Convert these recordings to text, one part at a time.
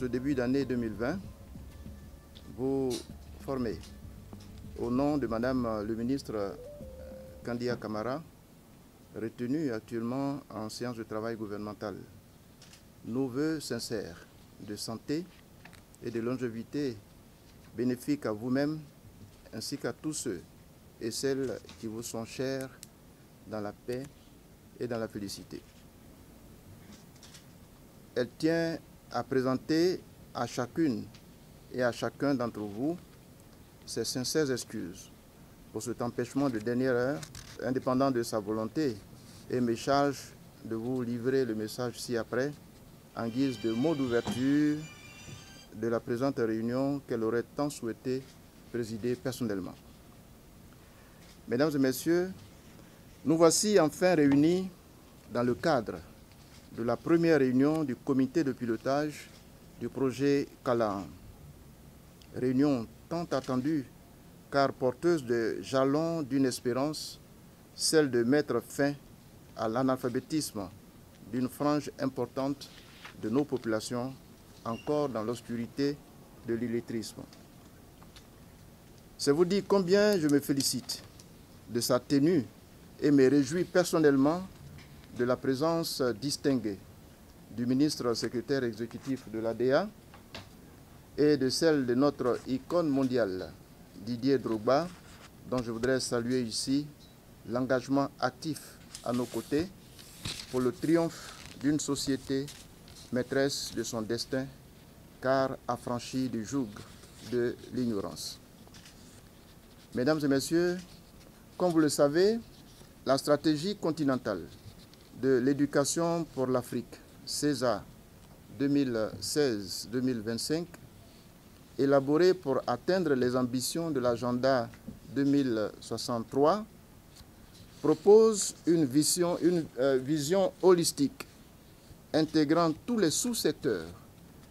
ce début d'année 2020, vous formez, au nom de Madame le ministre Kandia Camara, retenue actuellement en séance de travail gouvernementale, nos vœux sincères de santé et de longévité bénéfiques à vous-même ainsi qu'à tous ceux et celles qui vous sont chers dans la paix et dans la félicité. Elle tient à présenter à chacune et à chacun d'entre vous ses sincères excuses pour cet empêchement de dernière heure, indépendant de sa volonté, et me charge de vous livrer le message ci-après en guise de mot d'ouverture de la présente réunion qu'elle aurait tant souhaité présider personnellement. Mesdames et messieurs, nous voici enfin réunis dans le cadre de la première réunion du comité de pilotage du projet Kalaan. Réunion tant attendue car porteuse de jalons d'une espérance, celle de mettre fin à l'analphabétisme d'une frange importante de nos populations encore dans l'obscurité de l'illettrisme. C'est vous dire combien je me félicite de sa tenue et me réjouis personnellement de la présence distinguée du ministre secrétaire exécutif de l'ADA et de celle de notre icône mondiale, Didier Drogba, dont je voudrais saluer ici l'engagement actif à nos côtés pour le triomphe d'une société maîtresse de son destin, car affranchie du joug de l'ignorance. Mesdames et messieurs, comme vous le savez, la stratégie continentale de l'éducation pour l'Afrique, CESA 2016-2025, élaborée pour atteindre les ambitions de l'agenda 2063, propose une vision holistique intégrant tous les sous-secteurs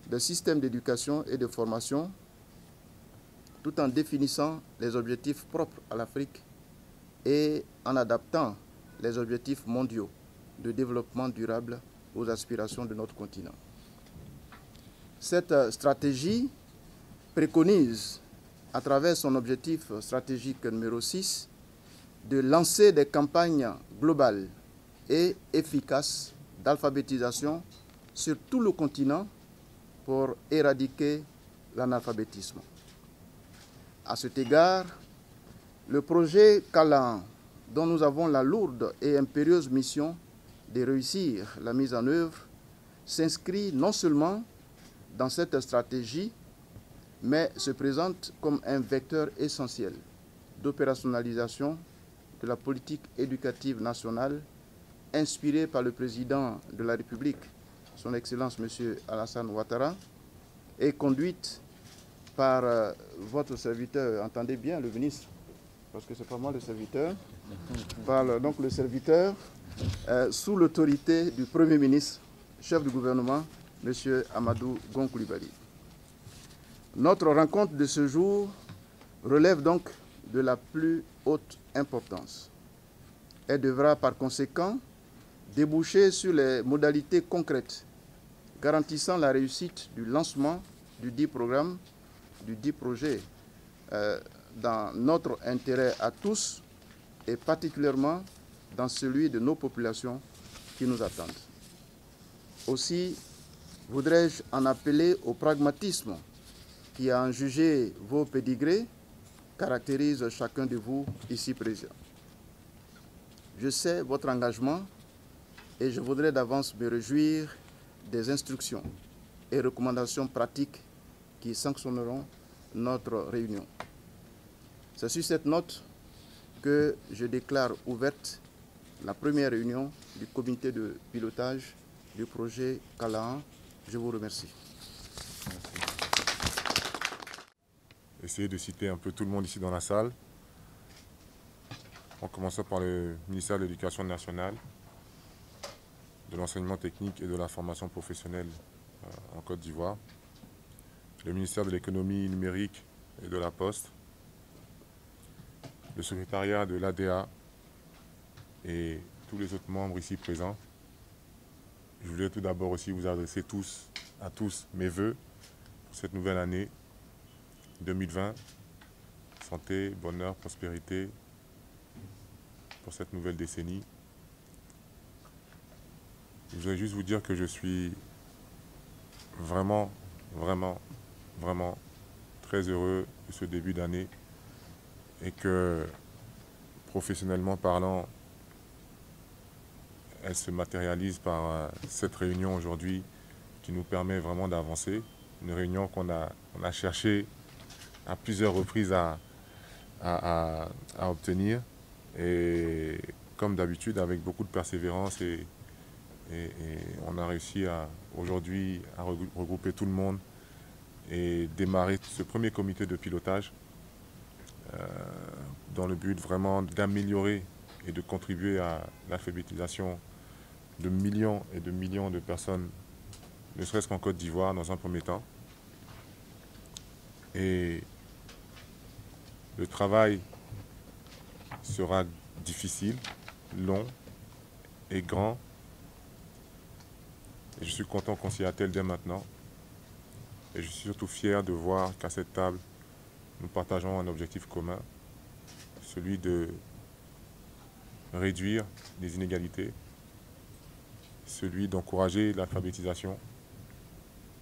des systèmes d'éducation et de formation, tout en définissant les objectifs propres à l'Afrique et en adaptant les objectifs mondiaux de développement durable aux aspirations de notre continent. Cette stratégie préconise, à travers son objectif stratégique numéro 6, de lancer des campagnes globales et efficaces d'alphabétisation sur tout le continent pour éradiquer l'analphabétisme. À cet égard, le projet Kalaan, dont nous avons la lourde et impérieuse mission de réussir la mise en œuvre, s'inscrit non seulement dans cette stratégie, mais se présente comme un vecteur essentiel d'opérationnalisation de la politique éducative nationale inspirée par le président de la République, son Excellence M. Alassane Ouattara, et conduite par votre serviteur, entendez bien le ministre, parce que ce n'est pas moi le serviteur, par donc le serviteur, sous l'autorité du Premier ministre, chef du gouvernement, M. Amadou Gon Coulibaly. Notre rencontre de ce jour relève donc de la plus haute importance. Elle devra par conséquent déboucher sur les modalités concrètes garantissant la réussite du lancement du dit programme, du dit projet, dans notre intérêt à tous et particulièrement dans celui de nos populations qui nous attendent. Aussi, voudrais-je en appeler au pragmatisme qui, à en juger vos pédigrés, caractérise chacun de vous ici présent. Je sais votre engagement et je voudrais d'avance me réjouir des instructions et recommandations pratiques qui sanctionneront notre réunion. C'est sur cette note que je déclare ouverte la première réunion du comité de pilotage du projet Kalaan. Je vous remercie. Essayer de citer un peu tout le monde ici dans la salle. En commençant par le ministère de l'Éducation nationale, de l'enseignement technique et de la formation professionnelle en Côte d'Ivoire, le ministère de l'économie numérique et de la Poste, le secrétariat de l'ADA et tous les autres membres ici présents. Je voulais tout d'abord aussi vous adresser à tous mes vœux cette nouvelle année 2020. Santé, bonheur, prospérité pour cette nouvelle décennie. Je voudrais juste vous dire que je suis vraiment très heureux de ce début d'année et que, professionnellement parlant, elle se matérialise par cette réunion aujourd'hui qui nous permet vraiment d'avancer. Une réunion qu'on a cherché à plusieurs reprises à obtenir, et comme d'habitude avec beaucoup de persévérance, et on a réussi aujourd'hui à regrouper tout le monde et démarrer ce premier comité de pilotage dans le but vraiment d'améliorer et de contribuer à l'alphabétisation de millions et de millions de personnes, ne serait-ce qu'en Côte d'Ivoire dans un premier temps. Et le travail sera difficile, long et grand. Et je suis content qu'on s'y attelle dès maintenant. Et je suis surtout fier de voir qu'à cette table, nous partageons un objectif commun, celui de réduire les inégalités, celui d'encourager l'alphabétisation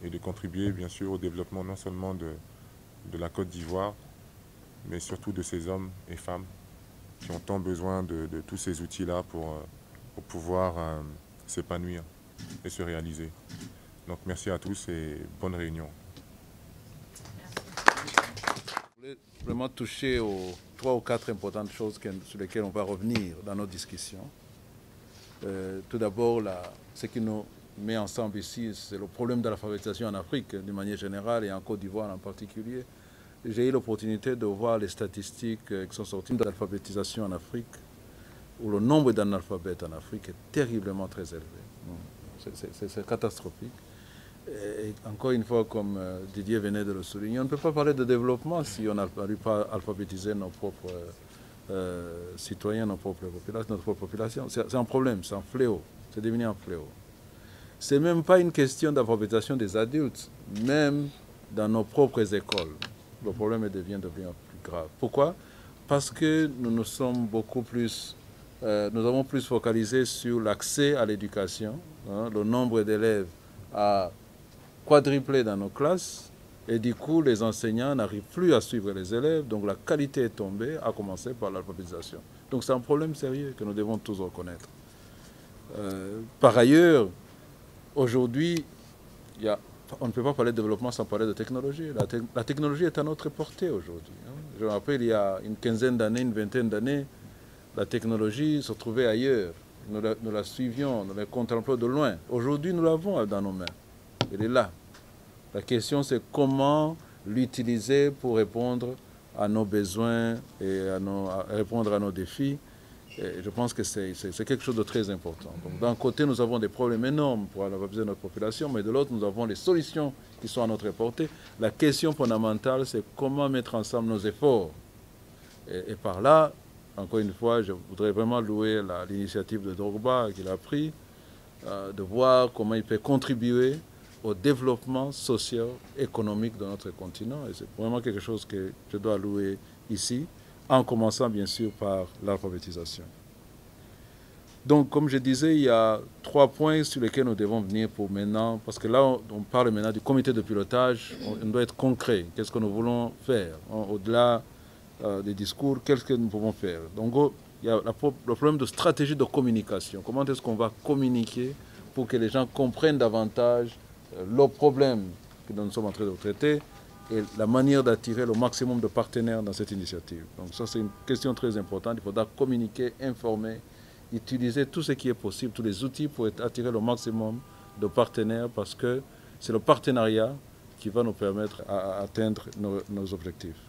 et de contribuer bien sûr au développement non seulement de la Côte d'Ivoire, mais surtout de ces hommes et femmes qui ont tant besoin de tous ces outils-là pour pouvoir s'épanouir et se réaliser. Donc merci à tous et bonne réunion. Je voulais vraiment toucher aux 3 ou 4 importantes choses sur lesquelles on va revenir dans nos discussions. Tout d'abord, ce qui nous met ensemble ici, c'est le problème de l'alphabétisation en Afrique d'une manière générale et en Côte d'Ivoire en particulier. J'ai eu l'opportunité de voir les statistiques qui sont sorties de l'alphabétisation en Afrique, où le nombre d'analphabètes en Afrique est terriblement très élevé. C'est catastrophique. Et encore une fois, comme Didier venait de le souligner, on ne peut pas parler de développement si on n'arrive pas à alphabétiser nos propres citoyens, notre propre population. C'est un problème, c'est un fléau, c'est devenu un fléau. Ce n'est même pas une question d'alphabétisation des adultes, même dans nos propres écoles. Le problème devient de plus en plus grave. Pourquoi? Parce que nous sommes beaucoup plus, nous avons plus focalisé sur l'accès à l'éducation. Le nombre d'élèves a quadruplé dans nos classes et du coup les enseignants n'arrivent plus à suivre les élèves, donc la qualité est tombée, à commencer par l'alphabétisation. Donc c'est un problème sérieux que nous devons tous reconnaître. Par ailleurs, aujourd'hui, on ne peut pas parler de développement sans parler de technologie. La technologie est à notre portée aujourd'hui. Je me rappelle, il y a une quinzaine d'années, une vingtaine d'années, la technologie se trouvait ailleurs. Nous la suivions, nous la contemplions de loin. Aujourd'hui, nous l'avons dans nos mains. Elle est là. La question, c'est comment l'utiliser pour répondre à nos besoins et à répondre à nos défis. Et je pense que c'est quelque chose de très important. Donc, d'un côté, nous avons des problèmes énormes pour alphabétiser notre population, mais de l'autre, nous avons les solutions qui sont à notre portée. La question fondamentale, c'est comment mettre ensemble nos efforts. Et par là, encore une fois, je voudrais vraiment louer l'initiative de Drogba qu'il a pris, de voir comment il peut contribuer au développement socio-économique de notre continent. Et c'est vraiment quelque chose que je dois louer ici, en commençant bien sûr par l'alphabétisation. Donc, comme je disais, il y a 3 points sur lesquels nous devons venir pour maintenant, parce que là, on parle maintenant du comité de pilotage, on doit être concret. Qu'est-ce que nous voulons faire? Au-delà des discours, qu'est-ce que nous pouvons faire? Donc, il y a le problème de stratégie de communication. Comment est-ce qu'on va communiquer pour que les gens comprennent davantage le problème que nous sommes en train de traiter et la manière d'attirer le maximum de partenaires dans cette initiative. Donc ça, c'est une question très importante. Il faudra communiquer, informer, utiliser tout ce qui est possible, tous les outils pour attirer le maximum de partenaires, parce que c'est le partenariat qui va nous permettre d'atteindre nos objectifs.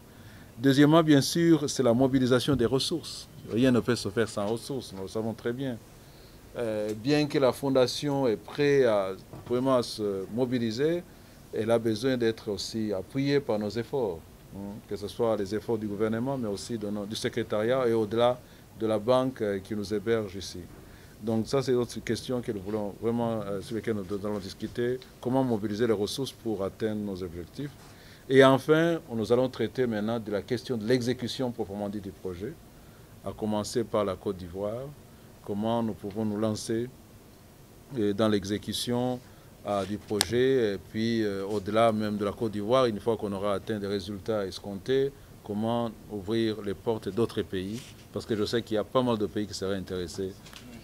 Deuxièmement, bien sûr, c'est la mobilisation des ressources. Rien ne peut se faire sans ressources, nous le savons très bien. Bien que la Fondation est prête vraiment à se mobiliser, elle a besoin d'être aussi appuyée par nos efforts, que ce soit les efforts du gouvernement, mais aussi du secrétariat et au-delà de la banque qui nous héberge ici. Donc ça, c'est autre question que nous voulons vraiment, sur lesquelles nous allons discuter, comment mobiliser les ressources pour atteindre nos objectifs. Et enfin, nous allons traiter maintenant de la question de l'exécution proprement dit du projet, à commencer par la Côte d'Ivoire, comment nous pouvons nous lancer dans l'exécution du projet, et puis au-delà même de la Côte d'Ivoire, une fois qu'on aura atteint des résultats escomptés, comment ouvrir les portes d'autres pays, parce que je sais qu'il y a pas mal de pays qui seraient intéressés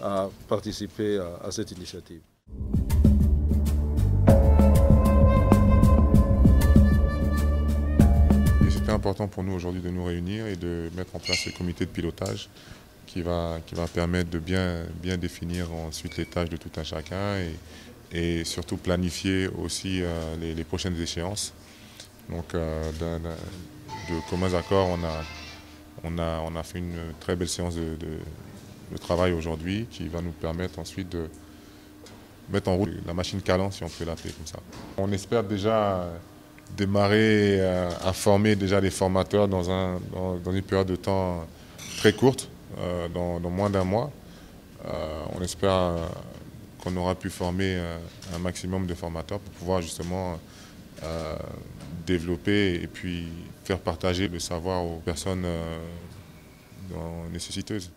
à participer à cette initiative. C'était important pour nous aujourd'hui de nous réunir et de mettre en place ce comité de pilotage qui va permettre de bien définir ensuite les tâches de tout un chacun et surtout planifier aussi les prochaines échéances. Donc de communs accords, on a fait une très belle séance de travail aujourd'hui qui va nous permettre ensuite de mettre en route la machine Calan, si on peut l'appeler comme ça. On espère déjà démarrer à former déjà les formateurs dans une période de temps très courte, dans moins d'un mois. On espère qu'on aura pu former un maximum de formateurs pour pouvoir justement développer et puis faire partager le savoir aux personnes nécessiteuses.